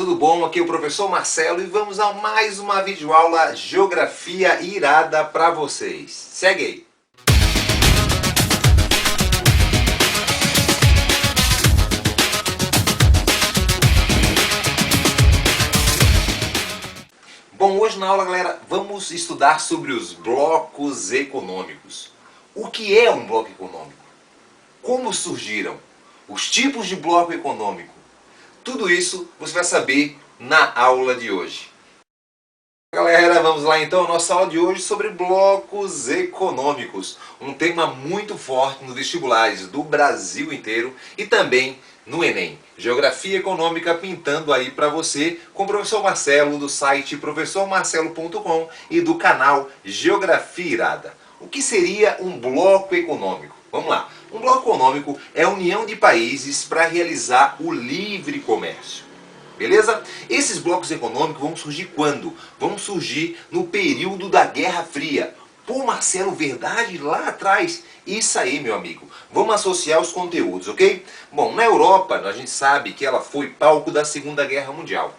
tudo bom? Aqui é o professor Marcelo e vamos a mais uma videoaula Geografia irada para vocês. Segue aí! Bom, hoje na aula, galera, vamos estudar sobre os blocos econômicos. O que é um bloco econômico? Como surgiram? Os tipos de bloco econômico? Tudo isso você vai saber na aula de hoje. Galera, vamos lá então a nossa aula de hoje sobre blocos econômicos. Um tema muito forte nos vestibulares do Brasil inteiro e também no Enem. Geografia Econômica pintando aí para você com o professor Marcelo do site professormarcelo.com e do canal Geografia Irada. O que seria um bloco econômico? Vamos lá. Um bloco econômico é a união de países para realizar o livre comércio. Beleza? Esses blocos econômicos vão surgir quando? Vão surgir no período da Guerra Fria. Pô, Marcelo, verdade? Lá atrás. Isso aí, meu amigo. Vamos associar os conteúdos, ok? Bom, na Europa, a gente sabe que ela foi palco da Segunda Guerra Mundial.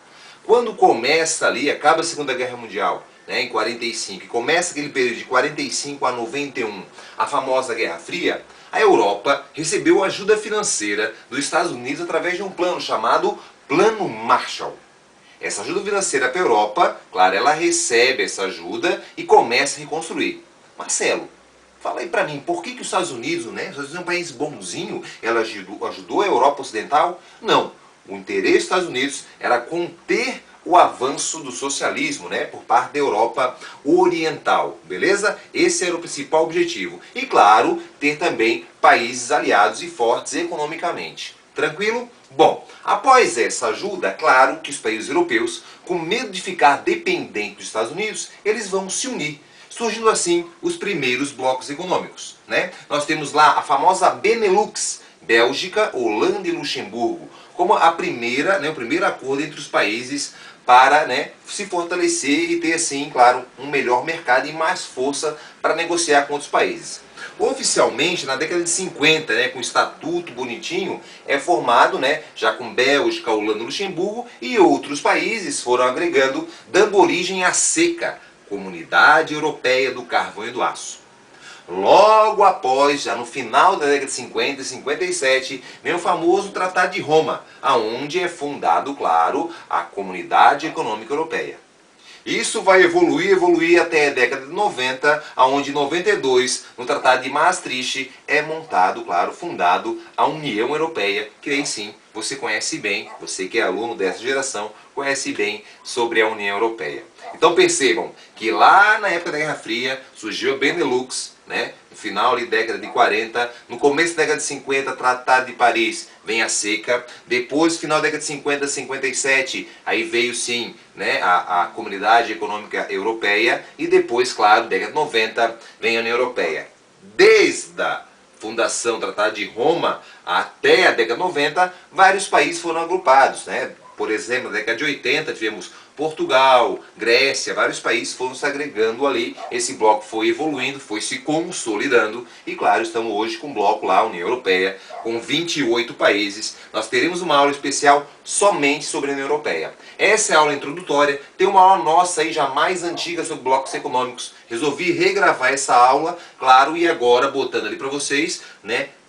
Quando começa ali, acaba a Segunda Guerra Mundial, em 45, e começa aquele período de 45 a 91, a famosa Guerra Fria, a Europa recebeu ajuda financeira dos Estados Unidos através de um plano chamado Plano Marshall. Essa ajuda financeira para a Europa, claro, ela recebe essa ajuda e começa a reconstruir. Marcelo, fala aí para mim, por que os Estados Unidos, os Estados Unidos é um país bonzinho, ela ajudou a Europa Ocidental? Não. O interesse dos Estados Unidos era conter o avanço do socialismo, por parte da Europa Oriental, beleza? Esse era o principal objetivo. E claro, ter também países aliados e fortes economicamente. Tranquilo? Bom, após essa ajuda, claro que os países europeus, com medo de ficar dependentes dos Estados Unidos, eles vão se unir, surgindo assim os primeiros blocos econômicos. Nós temos lá a famosa Benelux, Bélgica, Holanda e Luxemburgo, como o primeiro acordo entre os países para se fortalecer e ter assim, claro, um melhor mercado e mais força para negociar com outros países. Oficialmente, na década de 50, com o estatuto bonitinho, é formado, já com Bélgica, Holanda e Luxemburgo, e outros países foram agregando, dando origem à SECA, Comunidade Europeia do Carvão e do Aço. Logo após, já no final da década de 50 e 57, vem o famoso Tratado de Roma, aonde é fundado, claro, a Comunidade Econômica Europeia. Isso vai evoluir até a década de 90, onde em 92, no Tratado de Maastricht, é montado, claro, fundado a União Europeia, que aí sim, você conhece bem, você que é aluno dessa geração, conhece bem sobre a União Europeia. Então percebam que lá na época da Guerra Fria, surgiu a Benelux, no final da década de 40, no começo da década de 50, Tratado de Paris, vem a SECA, depois, final da década de 50, 57, aí veio sim a Comunidade Econômica Europeia, e depois, claro, década de 90, vem a União Europeia. Desde a fundação do Tratado de Roma até a década de 90, vários países foram agrupados, Por exemplo, na década de 80 tivemos Portugal, Grécia, vários países foram se agregando ali, esse bloco foi evoluindo, foi se consolidando e claro, estamos hoje com o bloco lá, União Europeia, com 28 países. Nós teremos uma aula especial somente sobre a União Europeia. Essa é a aula introdutória, tem uma aula nossa aí já mais antiga sobre blocos econômicos. Resolvi regravar essa aula, claro, e agora botando ali para vocês,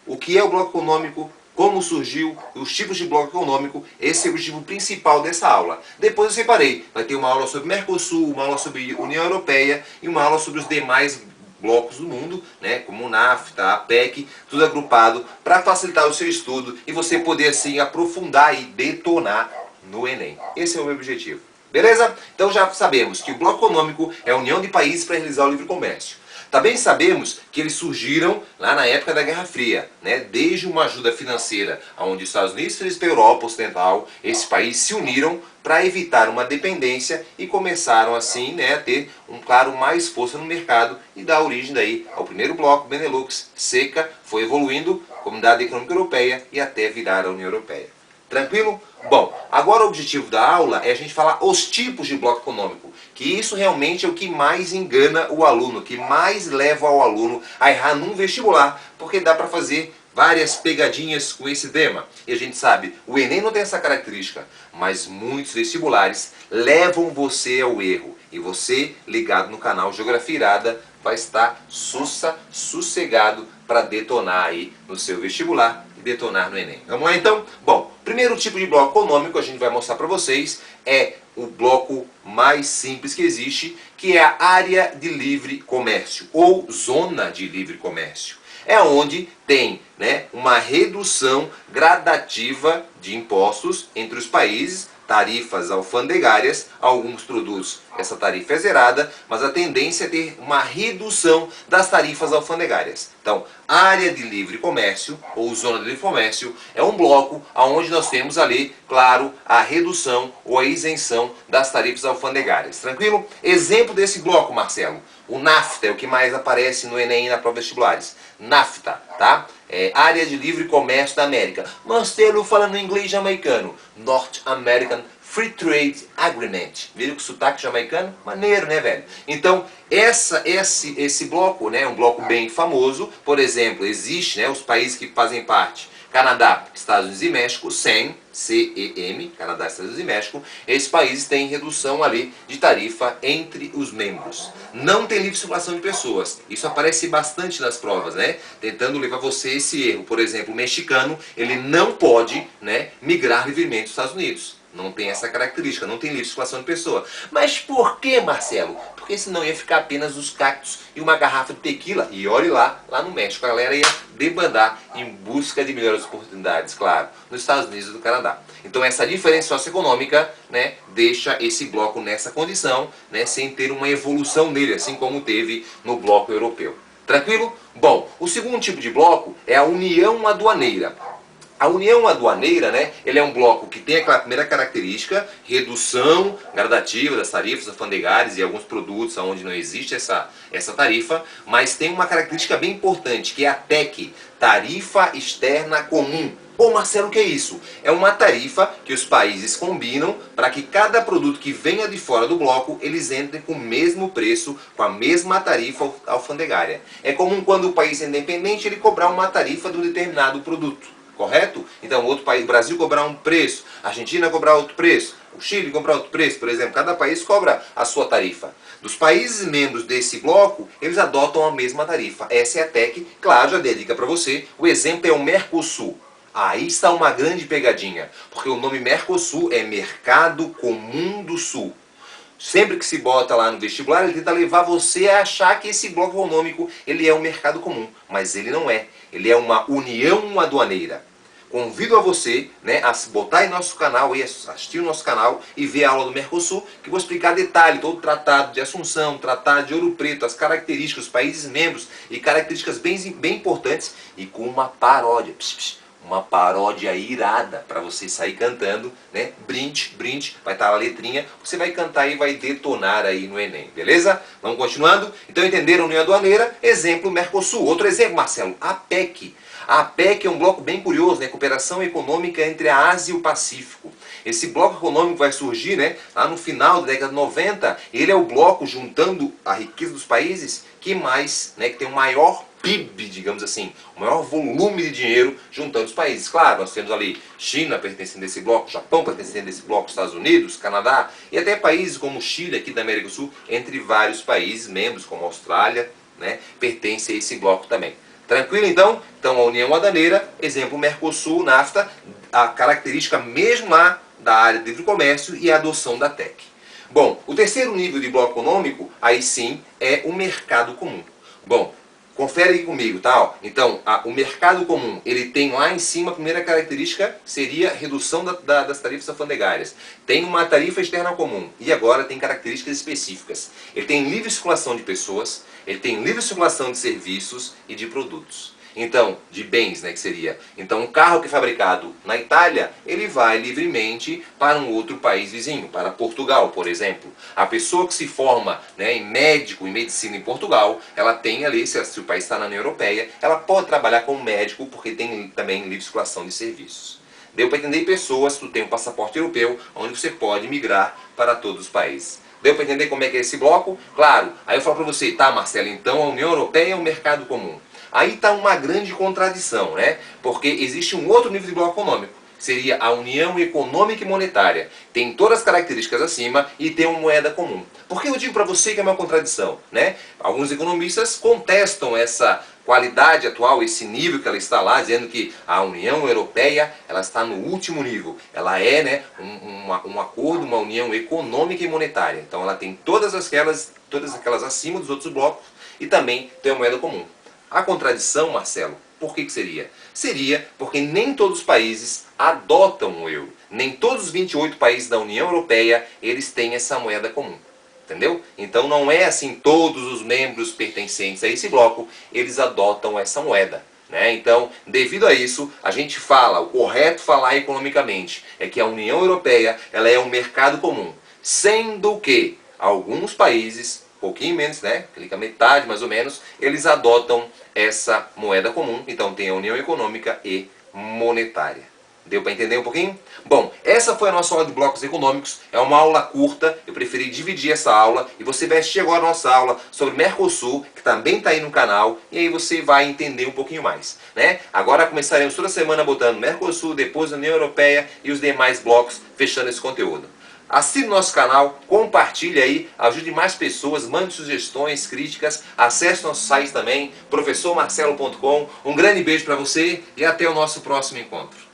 o que é o bloco econômico, como surgiu, os tipos de bloco econômico, esse é o objetivo principal dessa aula. Depois eu separei, vai ter uma aula sobre Mercosul, uma aula sobre União Europeia e uma aula sobre os demais blocos do mundo, como o NAFTA, a APEC, tudo agrupado para facilitar o seu estudo e você poder assim aprofundar e detonar no Enem. Esse é o meu objetivo. Beleza? Então já sabemos que o bloco econômico é a união de países para realizar o livre comércio. Também sabemos que eles surgiram lá na época da Guerra Fria, desde uma ajuda financeira, onde os Estados Unidos fez para a Europa Ocidental, esses países se uniram para evitar uma dependência e começaram assim a ter, claro, mais força no mercado e dar origem daí ao primeiro bloco, Benelux, SECA, foi evoluindo, Comunidade Econômica Europeia e até virar a União Europeia. Tranquilo? Bom, agora o objetivo da aula é a gente falar os tipos de bloco econômico, que isso realmente é o que mais engana o aluno, que mais leva o aluno a errar num vestibular, porque dá para fazer várias pegadinhas com esse tema. E a gente sabe, o Enem não tem essa característica, mas muitos vestibulares levam você ao erro. E você, ligado no canal Geografia Irada, vai estar sossegado para detonar aí no seu vestibular e detonar no Enem. Vamos lá então? Bom, primeiro tipo de bloco econômico a gente vai mostrar para vocês é o bloco mais simples que existe, que é a área de livre comércio ou zona de livre comércio. É onde tem, né, uma redução gradativa de impostos entre os países, tarifas alfandegárias, alguns produtos essa tarifa é zerada, mas a tendência é ter uma redução das tarifas alfandegárias. Então, área de livre comércio, ou zona de livre comércio, é um bloco onde nós temos ali, claro, a redução ou a isenção das tarifas alfandegárias. Tranquilo? Exemplo desse bloco, Marcelo. O NAFTA é o que mais aparece no Enem e na prova vestibulares. NAFTA, tá? É área de livre comércio da América. Marcelo falando em inglês jamaicano. North American Free Trade Agreement. Viram que sotaque jamaicano? Maneiro, né, velho? Então, esse bloco, né, é um bloco bem famoso. Por exemplo, existe, né, os países que fazem parte. Canadá, Estados Unidos e México, CEM, CEM, Canadá, Estados Unidos e México, esses países têm redução ali de tarifa entre os membros. Não tem livre circulação de pessoas. Isso aparece bastante nas provas, né? Tentando levar você a esse erro. Por exemplo, o mexicano, ele não pode, né, migrar livremente dos Estados Unidos. Não tem essa característica, não tem livre circulação de pessoa. Mas por que, Marcelo? Porque senão ia ficar apenas os cactos e uma garrafa de tequila. E olhe lá no México, a galera ia debandar em busca de melhores oportunidades, claro, nos Estados Unidos e no Canadá. Então essa diferença socioeconômica, né, deixa esse bloco nessa condição, né, sem ter uma evolução nele, assim como teve no bloco europeu. Tranquilo? Bom, o segundo tipo de bloco é a união aduaneira. A união aduaneira, né, ele é um bloco que tem aquela primeira característica, redução gradativa das tarifas alfandegárias e alguns produtos onde não existe essa tarifa, mas tem uma característica bem importante, que é a TEC, Tarifa Externa Comum. Ô Marcelo, o que é isso? É uma tarifa que os países combinam para que cada produto que venha de fora do bloco, eles entrem com o mesmo preço, com a mesma tarifa alfandegária. É comum quando o país é independente ele cobrar uma tarifa de um determinado produto. Correto? Então, outro país, o Brasil cobrar um preço, a Argentina cobrar outro preço, o Chile cobrar outro preço, por exemplo. Cada país cobra a sua tarifa. Dos países membros desse bloco, eles adotam a mesma tarifa. Essa é a TEC, claro, já dei a dica para você. O exemplo é o Mercosul. Aí está uma grande pegadinha, porque o nome Mercosul é Mercado Comum do Sul. Sempre que se bota lá no vestibular, ele tenta levar você a achar que esse bloco econômico ele é um mercado comum, mas ele não é. Ele é uma união aduaneira. Convido a você, né, a botar em nosso canal, assistir o nosso canal e ver a aula do Mercosul, que eu vou explicar detalhe, todo o tratado de Assunção, tratado de Ouro Preto, as características, os países membros e características bem importantes e com uma paródia. Uma paródia irada para você sair cantando, né? Brinde, brinde, vai estar a letrinha, você vai cantar e vai detonar aí no Enem, beleza? Vamos continuando? Então entenderam União Aduaneira? Exemplo Mercosul. Outro exemplo, Marcelo, a APEC. A APEC é um bloco bem curioso, né? Cooperação econômica entre a Ásia e o Pacífico. Esse bloco econômico vai surgir, né, lá no final da década de 90. Ele é o bloco juntando a riqueza dos países que mais, né, que tem o maior PIB, digamos assim, o maior volume de dinheiro juntando os países. Claro, nós temos ali China pertencendo a esse bloco, Japão pertencendo a esse bloco, Estados Unidos, Canadá e até países como o Chile aqui da América do Sul, entre vários países membros como a Austrália, né, pertence a esse bloco também. Tranquilo então? Então a União Aduaneira, exemplo Mercosul, NAFTA, a característica mesmo lá da área de livre comércio e a adoção da TEC. Bom, o terceiro nível de bloco econômico, aí sim, é o mercado comum. Bom, confere aí comigo, tá? Então, o mercado comum, ele tem lá em cima, a primeira característica seria redução das tarifas alfandegárias. Tem uma tarifa externa comum e agora tem características específicas. Ele tem livre circulação de pessoas, ele tem livre circulação de serviços e de produtos. Então, de bens, né, que seria. Então, um carro que é fabricado na Itália, ele vai livremente para um outro país vizinho, para Portugal, por exemplo. A pessoa que se forma, né, em médico, em medicina em Portugal, ela tem ali, se o país está na União Europeia, ela pode trabalhar como médico porque tem também livre circulação de serviços. Deu para entender pessoas, tu tem um passaporte europeu, onde você pode migrar para todos os países. Deu para entender como é que é esse bloco? Claro. Aí eu falo para você, tá, Marcelo, então a União Europeia é um mercado comum. Aí está uma grande contradição, né? Porque existe um outro nível de bloco econômico, seria a União Econômica e Monetária. Tem todas as características acima e tem uma moeda comum. Por que eu digo para você que é uma contradição, né? Alguns economistas contestam essa qualidade atual, esse nível que ela está lá, dizendo que a União Europeia ela está no último nível. Ela é, né, um acordo, uma união econômica e monetária. Então ela tem todas aquelas acima dos outros blocos e também tem uma moeda comum. A contradição, Marcelo, por que seria? Seria porque nem todos os países adotam o euro. Nem todos os 28 países da União Europeia eles têm essa moeda comum. Entendeu? Então não é assim, todos os membros pertencentes a esse bloco, eles adotam essa moeda. Né? Então, devido a isso, a gente fala, o correto falar economicamente é que a União Europeia ela é um mercado comum. Sendo que alguns países, um pouquinho menos, né? Clica metade mais ou menos, eles adotam essa moeda comum. Então tem a União Econômica e Monetária. Deu para entender um pouquinho? Bom, essa foi a nossa aula de blocos econômicos. É uma aula curta, eu preferi dividir essa aula. E você vai assistir agora a nossa aula sobre Mercosul, que também está aí no canal. E aí você vai entender um pouquinho mais. Né? Agora começaremos toda semana botando Mercosul, depois a União Europeia e os demais blocos, fechando esse conteúdo. Assine nosso canal, compartilhe aí, ajude mais pessoas, mande sugestões, críticas, acesse nosso site também, professormarcelo.com. Um grande beijo para você e até o nosso próximo encontro.